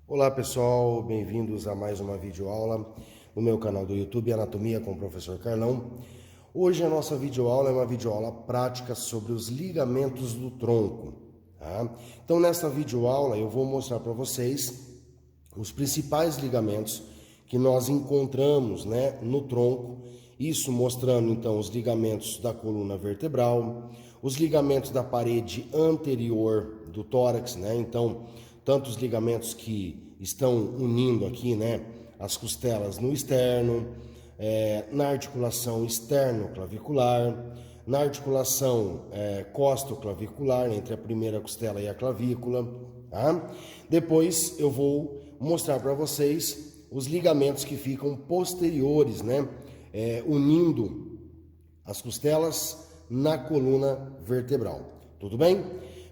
Olá pessoal, bem-vindos a mais uma videoaula no meu canal do YouTube Anatomia com o Professor Carlão. Hoje a nossa videoaula é uma videoaula prática sobre os ligamentos do tronco. Tá? Então nesta videoaula eu vou mostrar para vocês os principais ligamentos que nós encontramos, no tronco, isso mostrando então os ligamentos da coluna vertebral, os ligamentos da parede anterior do tórax, então tanto os ligamentos que estão unindo aqui, as costelas no externo, na articulação externo-clavicular, na articulação costo-clavicular, entre a primeira costela e a clavícula. Tá? Depois eu vou mostrar para vocês os ligamentos que ficam posteriores, unindo as costelas na coluna vertebral. Tudo bem?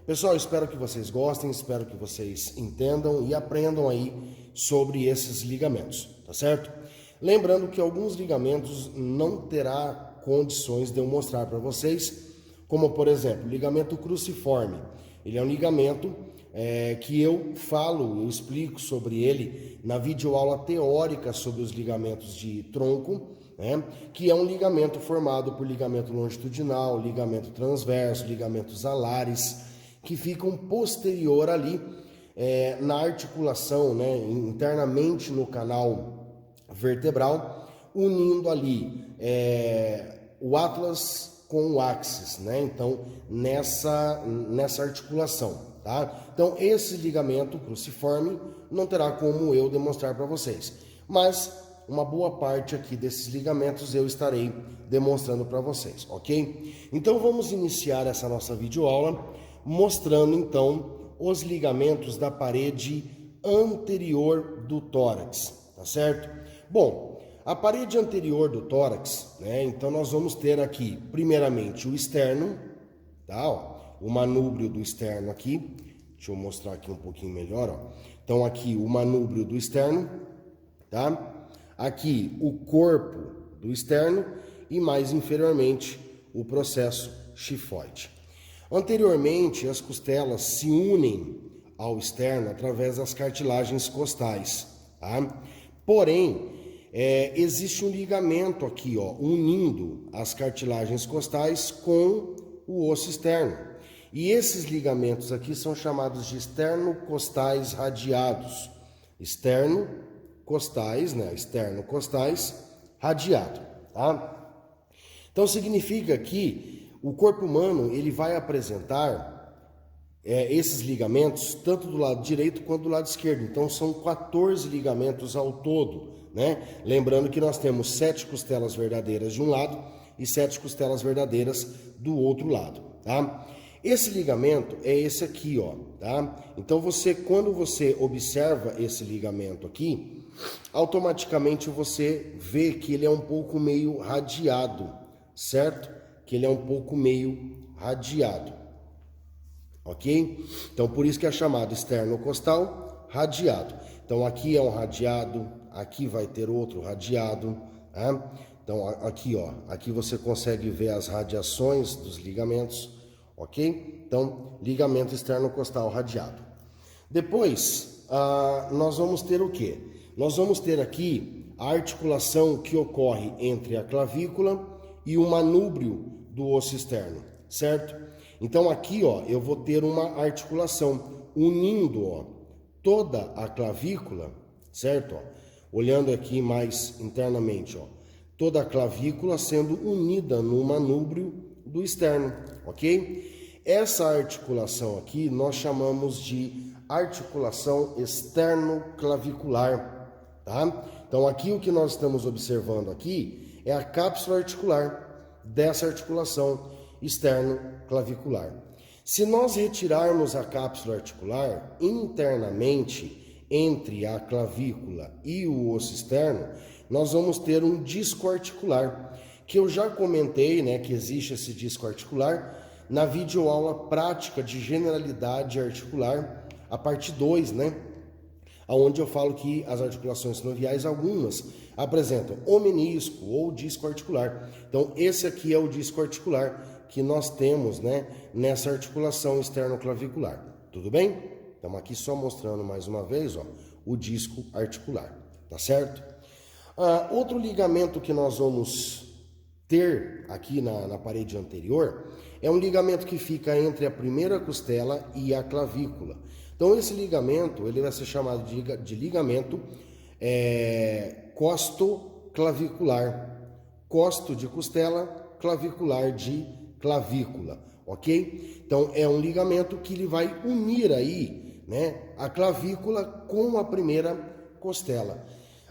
Pessoal, espero que vocês gostem, espero que vocês entendam e aprendam aí sobre esses ligamentos, tá certo? Lembrando que alguns ligamentos não terá condições de eu mostrar para vocês, como por exemplo, o ligamento cruciforme. Ele é um ligamento que eu explico sobre ele na videoaula teórica sobre os ligamentos de tronco, que é um ligamento formado por ligamento longitudinal, ligamento transverso, ligamentos alares, que ficam posterior ali na articulação, internamente no canal vertebral, unindo ali o atlas com o axis, então nessa articulação, tá? Então esse ligamento cruciforme não terá como eu demonstrar para vocês, mas uma boa parte aqui desses ligamentos eu estarei demonstrando para vocês, ok? Então vamos iniciar essa nossa videoaula mostrando então os ligamentos da parede anterior do tórax, tá certo? Bom, a parede anterior do tórax, então nós vamos ter aqui, primeiramente, o externo, tá? O manúbrio do externo aqui, deixa eu mostrar aqui um pouquinho melhor, Então aqui o manúbrio do externo, tá? Aqui o corpo do externo e mais inferiormente o processo chifoide. Anteriormente, as costelas se unem ao externo através das cartilagens costais, tá? Porém, existe um ligamento aqui, unindo as cartilagens costais com o osso externo. E esses ligamentos aqui são chamados de esternocostais radiados. Esternocostais radiado, tá? Então significa que o corpo humano ele vai apresentar esses ligamentos tanto do lado direito quanto do lado esquerdo. Então são 14 ligamentos ao todo, Lembrando que nós temos 7 costelas verdadeiras de um lado e 7 costelas verdadeiras do outro lado, tá? Esse ligamento é esse aqui, tá? Então quando você observa esse ligamento aqui, automaticamente você vê que ele é um pouco meio radiado, certo? Que ele é um pouco meio radiado, ok? Então por isso que é chamado esternocostal radiado. Então aqui é um radiado, aqui vai ter outro radiado, tá? Então aqui você consegue ver as radiações dos ligamentos, ok? Então ligamento esternocostal radiado. Depois nós vamos ter o quê? Nós vamos ter aqui a articulação que ocorre entre a clavícula e o manúbrio do osso externo, certo? Então aqui, eu vou ter uma articulação unindo, toda a clavícula, certo? Olhando aqui mais internamente, toda a clavícula sendo unida no manúbrio do externo, ok? Essa articulação aqui nós chamamos de articulação externo-clavicular, tá? Então aqui o que nós estamos observando aqui é a cápsula articular dessa articulação externo-clavicular. Se nós retirarmos a cápsula articular internamente entre a clavícula e o osso externo, nós vamos ter um disco articular, que eu já comentei, que existe esse disco articular na videoaula prática de generalidade articular, a parte 2, onde eu falo que as articulações sinoviais, algumas apresentam ou menisco ou disco articular. Então, esse aqui é o disco articular que nós temos, nessa articulação externo-clavicular. Tudo bem? Estamos aqui só mostrando mais uma vez, o disco articular, tá certo? Outro ligamento que nós vamos ter aqui na parede anterior é um ligamento que fica entre a primeira costela e a clavícula. Então esse ligamento ele vai ser chamado de ligamento costoclavicular, costo de costela, clavicular de clavícula, ok? Então é um ligamento que ele vai unir aí, né, a clavícula com a primeira costela,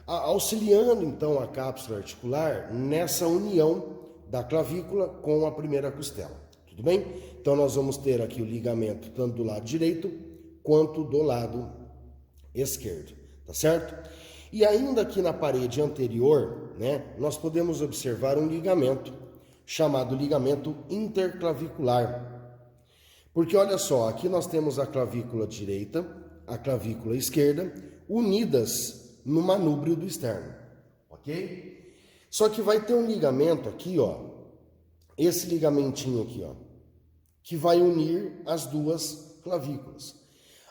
auxiliando então a cápsula articular nessa união da clavícula com a primeira costela, tudo bem? Então nós vamos ter aqui o ligamento tanto do lado direito quanto do lado esquerdo, tá certo? E ainda aqui na parede anterior, né, nós podemos observar um ligamento chamado ligamento interclavicular. Porque olha só, aqui nós temos a clavícula direita, a clavícula esquerda, unidas no manúbrio do externo, ok? Só que vai ter um ligamento aqui, ó, esse ligamentinho aqui, ó, que vai unir as duas clavículas,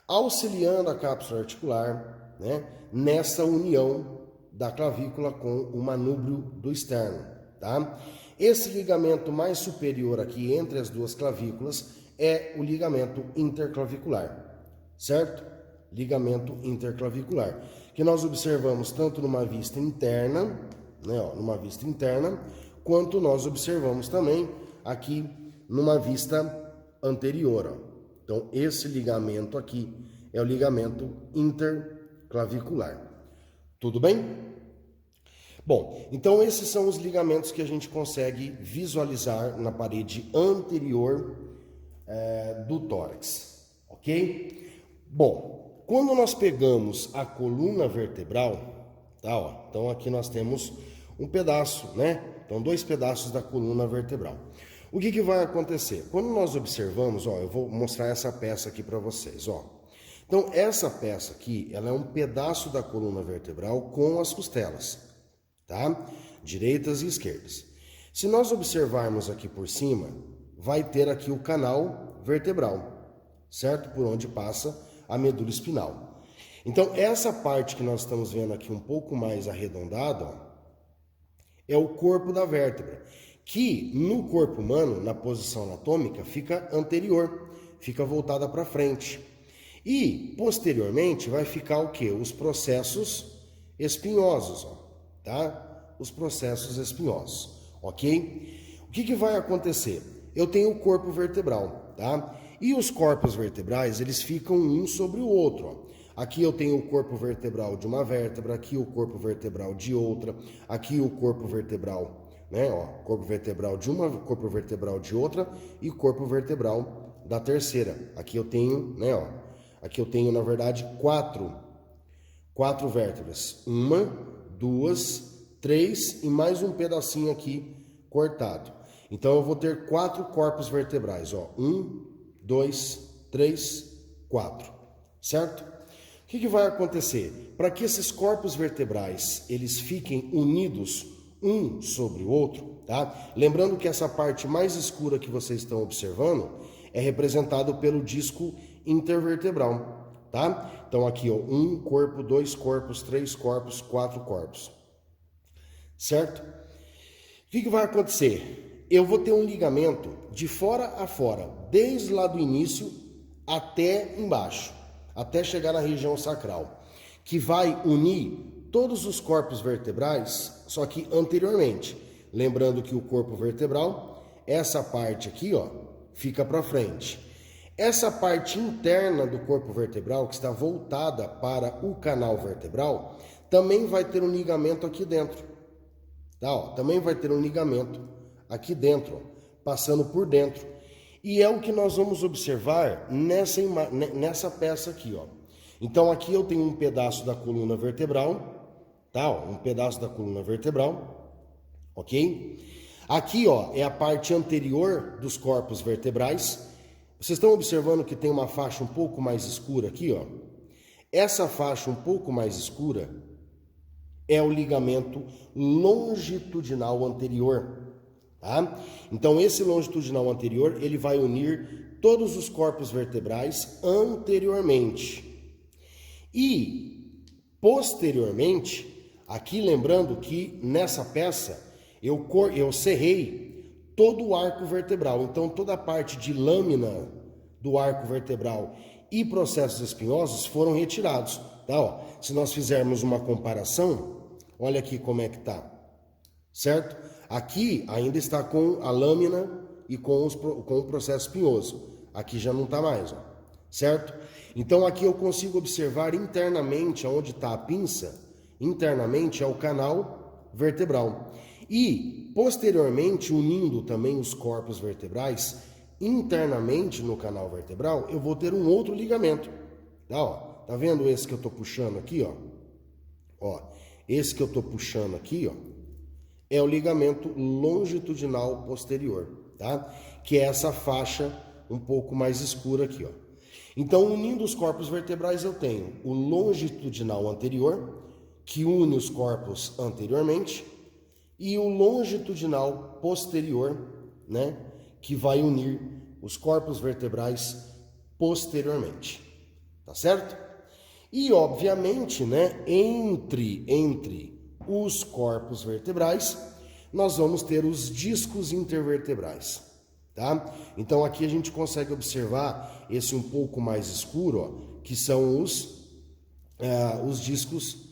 auxiliando a cápsula articular, né, nessa união da clavícula com o manúbrio do externo, tá? Esse ligamento mais superior aqui entre as duas clavículas é o ligamento interclavicular, certo? Ligamento interclavicular, que nós observamos tanto numa vista interna, né, ó, numa vista interna, quanto nós observamos também aqui numa vista anterior, ó. Então esse ligamento aqui é o ligamento interclavicular. Tudo bem? Bom, então esses são os ligamentos que a gente consegue visualizar na parede anterior do tórax, ok? Bom, quando nós pegamos a coluna vertebral, tá, ó, então aqui nós temos um pedaço, né? Então 2 pedaços da coluna vertebral. O que vai acontecer? Quando nós observamos, ó, eu vou mostrar essa peça aqui para vocês, ó. Então essa peça aqui, ela é um pedaço da coluna vertebral com as costelas, tá? Direitas e esquerdas. Se nós observarmos aqui por cima, vai ter aqui o canal vertebral, certo? Por onde passa a medula espinal. Então, essa parte que nós estamos vendo aqui um pouco mais arredondada, ó, é o corpo da vértebra, que no corpo humano, na posição anatômica, fica anterior, fica voltada para frente. E, posteriormente, vai ficar o quê? Os processos espinhosos, ó. Tá? Os processos espinhosos, ok? O que vai acontecer? Eu tenho o corpo vertebral, tá? E os corpos vertebrais, eles ficam um sobre o outro, ó. Aqui eu tenho o corpo vertebral de uma vértebra, aqui o corpo vertebral de outra, aqui o corpo vertebral, né? Ó, corpo vertebral de uma, corpo vertebral de outra e corpo vertebral da terceira. Aqui eu tenho, né? Ó, aqui eu tenho, na verdade, quatro vértebras. 1, 2, 3 e mais um pedacinho aqui cortado. Então eu vou ter 4 corpos vertebrais, ó. 1, 2, 3, 4, certo? O que vai acontecer? Para que esses corpos vertebrais eles fiquem unidos um sobre o outro, tá? Lembrando que essa parte mais escura que vocês estão observando é representado pelo disco intervertebral, tá? Então aqui, ó, 1 corpo, 2 corpos, 3 corpos, 4 corpos, certo? O que vai acontecer? Eu vou ter um ligamento de fora a fora, desde lá do início até embaixo, até chegar na região sacral, que vai unir todos os corpos vertebrais, só que anteriormente. Lembrando que o corpo vertebral, essa parte aqui, ó, fica para frente. Essa parte interna do corpo vertebral, que está voltada para o canal vertebral, também vai ter um ligamento aqui dentro. Tá, ó, também vai ter um ligamento aqui dentro, ó, passando por dentro. E é o que nós vamos observar nessa peça aqui, ó. Então aqui eu tenho um pedaço da coluna vertebral, tá? Ó, um pedaço da coluna vertebral, ok? Aqui, ó, é a parte anterior dos corpos vertebrais. Vocês estão observando que tem uma faixa um pouco mais escura aqui, ó? Essa faixa um pouco mais escura é o ligamento longitudinal anterior, tá? Então esse longitudinal anterior, ele vai unir todos os corpos vertebrais anteriormente. E Posteriormente, aqui lembrando que nessa peça eu serrei todo o arco vertebral. Então toda a parte de lâmina do arco vertebral e processos espinhosos foram retirados. Tá, ó. Se nós fizermos uma comparação, olha aqui como é que tá, certo? Aqui ainda está com a lâmina e com o processo espinhoso. Aqui já não está mais, ó, certo? Então aqui eu consigo observar internamente onde está a pinça, internamente é o canal vertebral. E posteriormente, unindo também os corpos vertebrais, internamente no canal vertebral, eu vou ter um outro ligamento. Tá, ó, tá vendo esse que eu estou puxando aqui, ó? Ó, esse que eu estou puxando aqui, ó, é o ligamento longitudinal posterior, tá? Que é essa faixa um pouco mais escura aqui, ó. Então, unindo os corpos vertebrais, eu tenho o longitudinal anterior, que une os corpos anteriormente, e o longitudinal posterior, né, que vai unir os corpos vertebrais posteriormente, tá certo? E, obviamente, né, entre os corpos vertebrais, nós vamos ter os discos intervertebrais, tá? Então aqui a gente consegue observar esse um pouco mais escuro, ó, que são os discos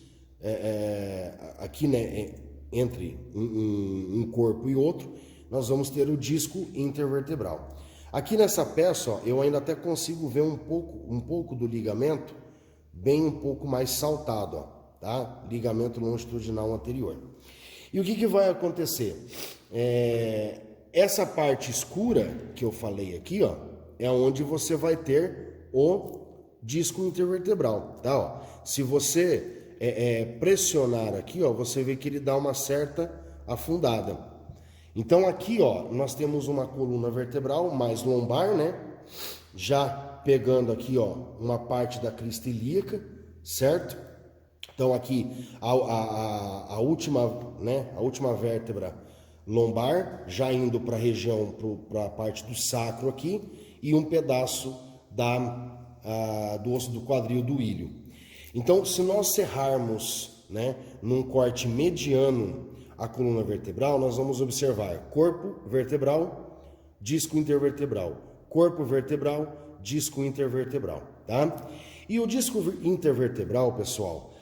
aqui, né, entre um corpo e outro, nós vamos ter o disco intervertebral. Aqui nessa peça, ó, eu ainda até consigo ver um pouco do ligamento bem um pouco mais saltado, ó, tá? Ligamento longitudinal anterior. E o que vai acontecer? Essa parte escura que eu falei aqui, ó, é onde você vai ter o disco intervertebral, tá? Ó, se você pressionar aqui, ó, você vê que ele dá uma certa afundada. Então aqui, ó, nós temos uma coluna vertebral mais lombar, né? Já pegando aqui, ó, uma parte da crista ilíaca, certo? Então aqui a última, né, a última vértebra lombar, já indo para a região, para a parte do sacro aqui, e um pedaço do osso do quadril do ilho. Então, se nós serrarmos, né, num corte mediano a coluna vertebral, nós vamos observar corpo vertebral, disco intervertebral, corpo vertebral, disco intervertebral, tá? E o disco intervertebral, pessoal,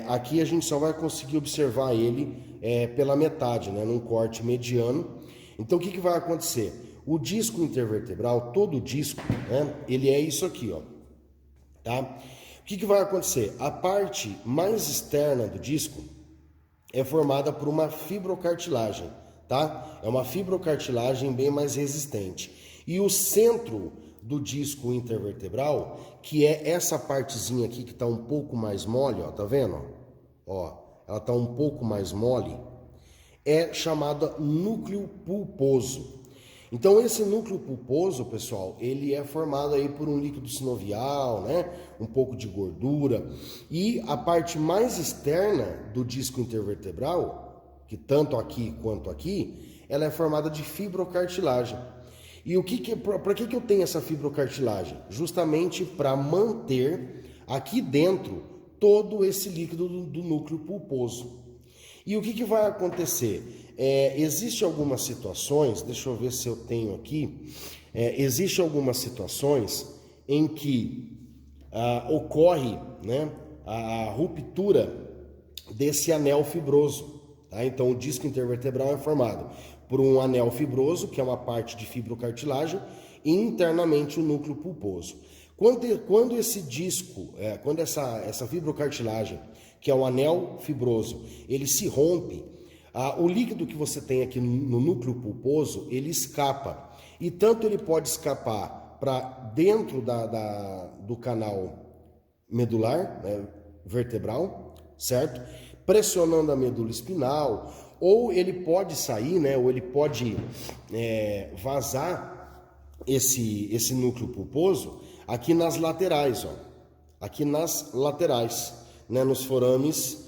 aqui a gente só vai conseguir observar ele pela metade, né, num corte mediano. Então, o que vai acontecer? O disco intervertebral, todo o disco, né, ele é isso aqui, ó, tá? O que vai acontecer? A parte mais externa do disco é formada por uma fibrocartilagem, tá? É uma fibrocartilagem bem mais resistente. E o centro do disco intervertebral, que é essa partezinha aqui que está um pouco mais mole, ó, tá vendo? Ó, ela está um pouco mais mole, é chamada núcleo pulposo. Então esse núcleo pulposo, pessoal, ele é formado aí por um líquido sinovial, né? Um pouco de gordura, e a parte mais externa do disco intervertebral, que tanto aqui quanto aqui, ela é formada de fibrocartilagem. E para que eu tenho essa fibrocartilagem? Justamente para manter aqui dentro todo esse líquido do núcleo pulposo. E o que vai acontecer? Existem algumas situações, deixa eu ver se eu tenho aqui, existem algumas situações em que ocorre, né, a ruptura desse anel fibroso. Tá? Então o disco intervertebral é formado por um anel fibroso, que é uma parte de fibrocartilagem, e internamente o núcleo pulposo. Quando esse disco, quando essa fibrocartilagem, que é o anel fibroso, ele se rompe, o líquido que você tem aqui no núcleo pulposo, ele escapa. E tanto ele pode escapar para dentro do canal medular, né, vertebral, certo? Pressionando a medula espinal, ou ele pode sair, né, ou ele pode vazar esse núcleo pulposo aqui nas laterais, ó, aqui nas laterais, né, nos forames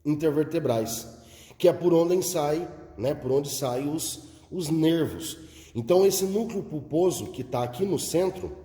intervertebrais, que é por onde sai, né, por onde saem os nervos. Então esse núcleo pulposo que está aqui no centro,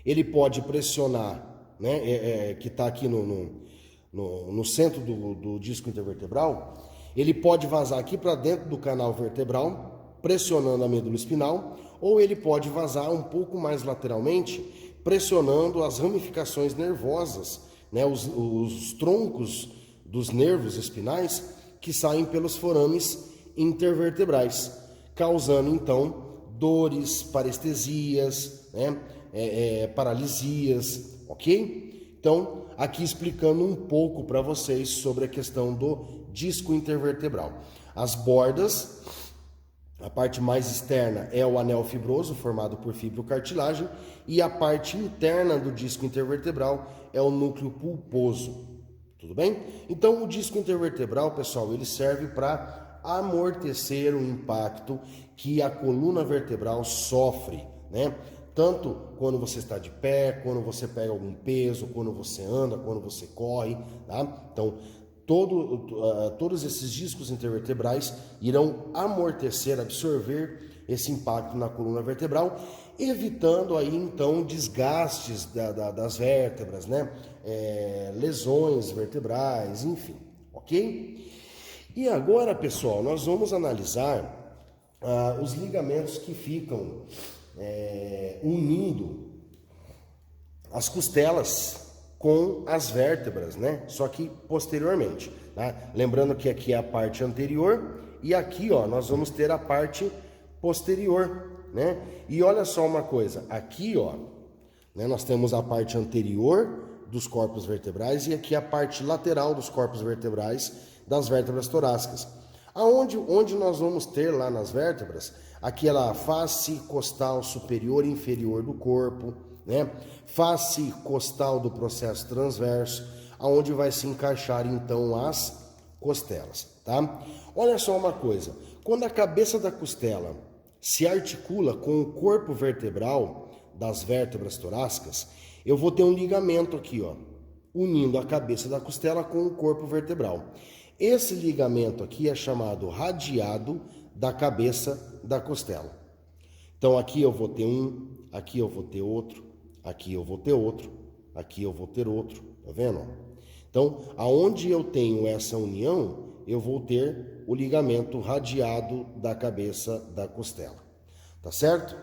ele pode pressionar né, que está aqui no centro do disco intervertebral, ele pode vazar aqui para dentro do canal vertebral, pressionando a medula espinal, ou ele pode vazar um pouco mais lateralmente, pressionando as ramificações nervosas, né, os troncos dos nervos espinais que saem pelos forames intervertebrais, causando então dores, parestesias, né, paralisias, ok? Então, aqui explicando um pouco para vocês sobre a questão do disco intervertebral. As bordas, a parte mais externa é o anel fibroso, formado por fibrocartilagem, e a parte interna do disco intervertebral é o núcleo pulposo. Tudo bem? Então, o disco intervertebral, pessoal, ele serve para amortecer o impacto que a coluna vertebral sofre, né? Tanto quando você está de pé, quando você pega algum peso, quando você anda, quando você corre, tá? Então, todos esses discos intervertebrais irão amortecer, absorver esse impacto na coluna vertebral, evitando aí então desgastes das vértebras, né? Lesões vertebrais, enfim, ok? E agora, pessoal, nós vamos analisar os ligamentos que ficam unindo as costelas com as vértebras, né? Só que posteriormente, tá? Lembrando que aqui é a parte anterior e aqui, ó, nós vamos ter a parte posterior, né? E olha só uma coisa, aqui, ó, né, nós temos a parte anterior dos corpos vertebrais e aqui a parte lateral dos corpos vertebrais das vértebras torácicas. Onde nós vamos ter lá nas vértebras aquela face costal superior e inferior do corpo, né? Face costal do processo transverso, aonde vai se encaixar então as costelas, tá? Olha só uma coisa, quando a cabeça da costela se articula com o corpo vertebral das vértebras torácicas, eu vou ter um ligamento aqui, ó, unindo a cabeça da costela com o corpo vertebral. Esse ligamento aqui é chamado radiado da cabeça da costela. Então aqui eu vou ter um, aqui eu vou ter outro, aqui eu vou ter outro, aqui eu vou ter outro, tá vendo? Então, aonde eu tenho essa união, eu vou ter o ligamento radiado da cabeça da costela, tá certo?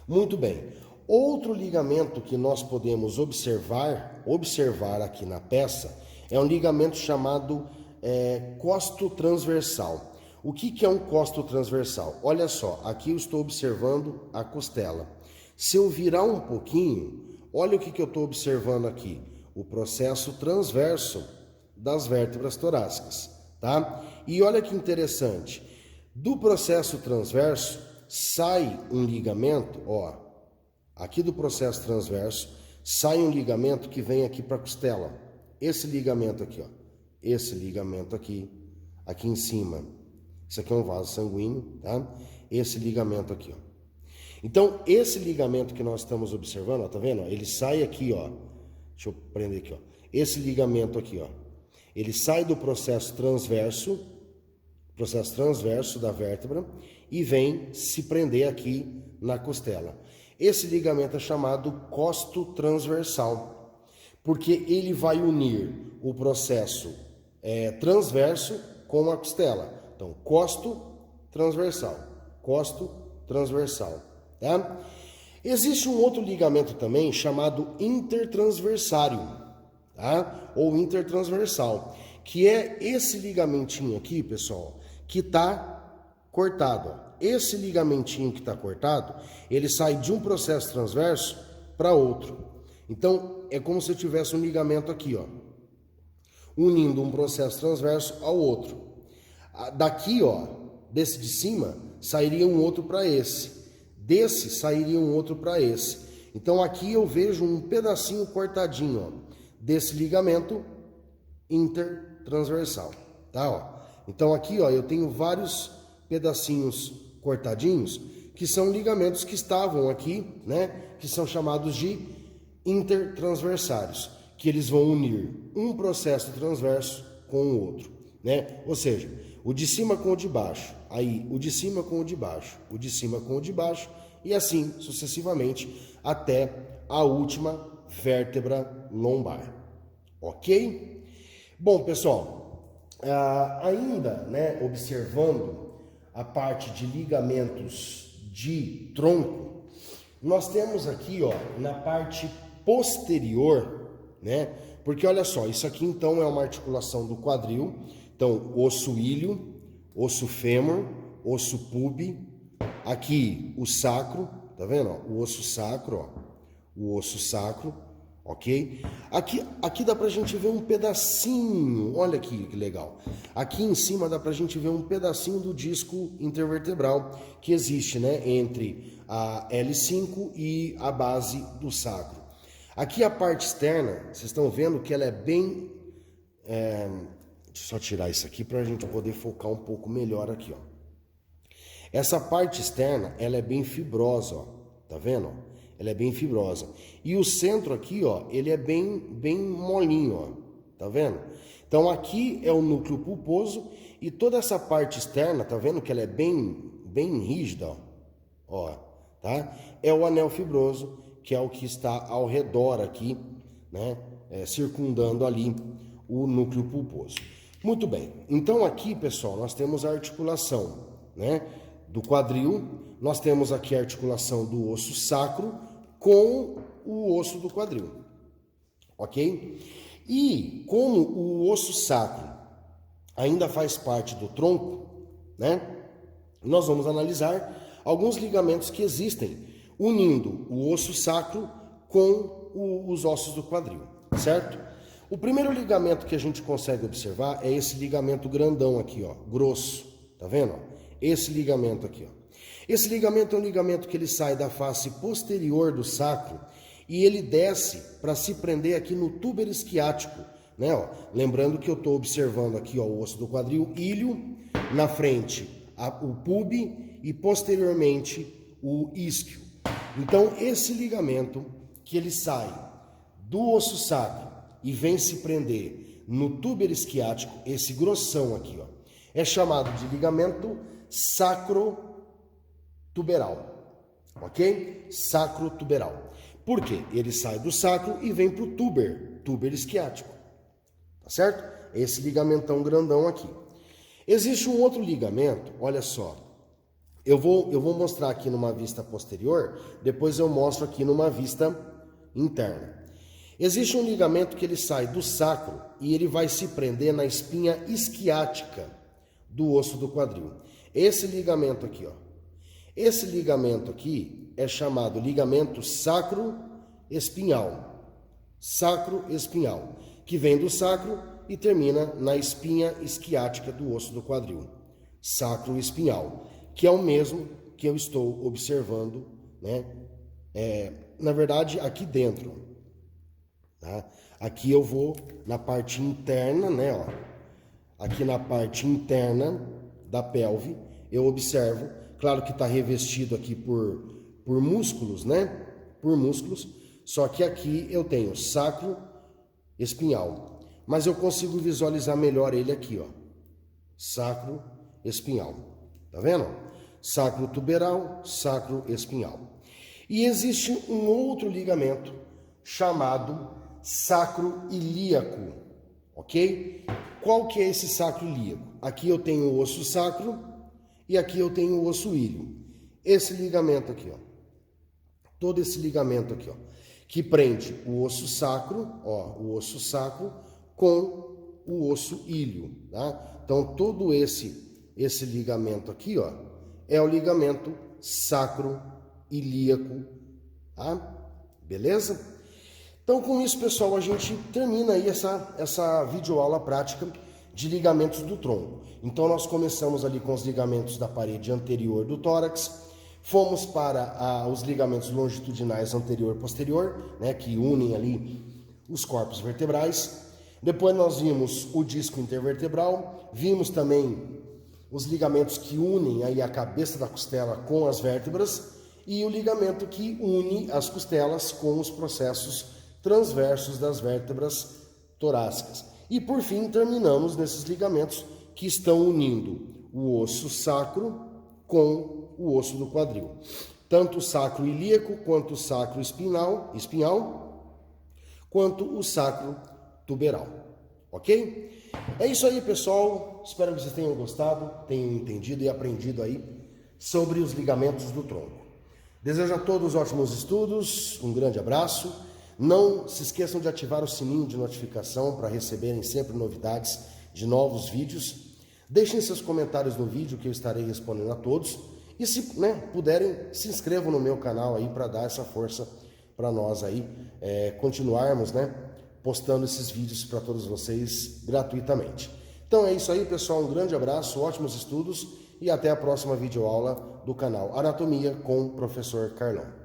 Muito bem. Outro ligamento que nós podemos observar aqui na peça é um ligamento chamado costo transversal. O que é um costo transversal? Olha só, aqui eu estou observando a costela. Se eu virar um pouquinho, olha o que eu estou observando aqui. O processo transverso das vértebras torácicas, tá? E olha que interessante. Do processo transverso sai um ligamento, ó. Aqui do processo transverso sai um ligamento que vem aqui para a costela. Esse ligamento aqui, ó. Esse ligamento aqui em cima. Isso aqui é um vaso sanguíneo, tá? Esse ligamento aqui, ó. Então, esse ligamento que nós estamos observando, ó, tá vendo? Ele sai aqui, ó. Deixa eu prender aqui, ó. Esse ligamento aqui, ó. Ele sai do processo transverso da vértebra e vem se prender aqui na costela. Esse ligamento é chamado costo transversal, porque ele vai unir o processo transverso com a costela. Então, costo transversal, tá? Existe um outro ligamento também chamado intertransversário, tá? Ou intertransversal, que é esse ligamentinho aqui, pessoal, que está cortado, ó. Esse ligamentinho que está cortado, ele sai de um processo transverso para outro. Então, é como se eu tivesse um ligamento aqui, ó, unindo um processo transverso ao outro. Daqui, ó, desse de cima, sairia um outro para esse. Desse, sairia um outro para esse. Então, aqui eu vejo um pedacinho cortadinho, ó, desse ligamento intertransversal, tá, ó. Então, aqui, ó, eu tenho vários pedacinhos cortadinhos, que são ligamentos que estavam aqui, né, que são chamados de intertransversários, que eles vão unir um processo transverso com o outro, né? Ou seja, o de cima com o de baixo, aí o de cima com o de baixo, o de cima com o de baixo, e assim sucessivamente até a última vértebra lombar, ok? Bom, pessoal, ainda, né, observando a parte de ligamentos de tronco, nós temos aqui, ó, na parte posterior, né, porque olha só, isso aqui então é uma articulação do quadril, então osso ilho, osso fêmur, osso pub, aqui o sacro, tá vendo? Ó? O osso sacro, ó. O osso sacro, ok? Aqui dá pra gente ver um pedacinho, olha aqui que legal. Aqui em cima dá pra gente ver um pedacinho do disco intervertebral que existe, né? Entre a L5 e a base do sacro. Aqui a parte externa, vocês estão vendo que ela é bem... deixa eu só tirar isso aqui pra gente poder focar um pouco melhor aqui, ó. Essa parte externa, ela é bem fibrosa, ó. Tá vendo? Ela é bem fibrosa. E o centro aqui, ó, ele é bem molinho, ó. Tá vendo? Então aqui é o núcleo pulposo e toda essa parte externa, tá vendo que ela é bem rígida, ó. Ó, tá? É o anel fibroso, que é o que está ao redor aqui, né? Circundando ali o núcleo pulposo. Muito bem. Então aqui, pessoal, nós temos a articulação, né? Do quadril, nós temos aqui a articulação do osso sacro com o osso do quadril, ok? E como o osso sacro ainda faz parte do tronco, né? Nós vamos analisar alguns ligamentos que existem unindo o osso sacro com os ossos do quadril, certo? O primeiro ligamento que a gente consegue observar é esse ligamento grandão aqui, ó, grosso, tá vendo? Esse ligamento aqui, ó. Esse ligamento é um ligamento que ele sai da face posterior do sacro e ele desce para se prender aqui no túber isquiático, né? Ó. Lembrando que eu estou observando aqui, ó, o osso do quadril ilho, na frente o pub e posteriormente o isquio. Então esse ligamento que ele sai do osso sacro e vem se prender no túber isquiático, esse grossão aqui, ó, é chamado de ligamento sacrotuberal, ok? Sacrotuberal. Por quê? Ele sai do sacro e vem para o túber isquiático, tá certo? Esse ligamentão grandão aqui. Existe um outro ligamento, olha só. Eu vou mostrar aqui numa vista posterior, depois eu mostro aqui numa vista interna. Existe um ligamento que ele sai do sacro e ele vai se prender na espinha isquiática do osso do quadril. Esse ligamento aqui, ó. Esse ligamento aqui é chamado ligamento sacroespinhal. Sacroespinhal, que vem do sacro e termina na espinha isquiática do osso do quadril. Sacroespinhal, que é o mesmo que eu estou observando, né? Na verdade, aqui dentro. Tá? Aqui eu vou na parte interna, né? Ó. Aqui na parte interna da pelve, eu observo, claro que está revestido aqui por músculos, né? Por músculos, só que aqui eu tenho sacro espinhal, mas eu consigo visualizar melhor ele aqui, ó. Sacro espinhal, tá vendo? Sacro tuberal, sacro espinhal. E existe um outro ligamento chamado sacro ilíaco, ok? Qual que é esse sacro ilíaco? Aqui eu tenho o osso sacro e aqui eu tenho o osso ilho. Esse ligamento aqui, ó. Todo esse ligamento aqui, ó, que prende o osso sacro, ó, o osso sacro com o osso ilho, tá? Então todo esse ligamento aqui, ó, é o ligamento sacro ilíaco, tá? Beleza? Então, com isso, pessoal, a gente termina aí essa videoaula prática de ligamentos do tronco. Então, nós começamos ali com os ligamentos da parede anterior do tórax, fomos para os ligamentos longitudinais anterior e posterior, né, que unem ali os corpos vertebrais. Depois nós vimos o disco intervertebral, vimos também os ligamentos que unem aí a cabeça da costela com as vértebras e o ligamento que une as costelas com os processos transversos das vértebras torácicas. E por fim terminamos nesses ligamentos que estão unindo o osso sacro com o osso do quadril. Tanto o sacro ilíaco quanto o sacro espinhal quanto o sacro tuberal, ok? É isso aí, pessoal. Espero que vocês tenham gostado, tenham entendido e aprendido aí sobre os ligamentos do tronco. Desejo a todos ótimos estudos, um grande abraço. Não se esqueçam de ativar o sininho de notificação para receberem sempre novidades de novos vídeos. Deixem seus comentários no vídeo que eu estarei respondendo a todos. E se puderem, se inscrevam no meu canal aí para dar essa força para nós aí continuarmos postando esses vídeos para todos vocês gratuitamente. Então é isso aí, pessoal. Um grande abraço, ótimos estudos e até a próxima videoaula do canal Anatomia com o Professor Carlão.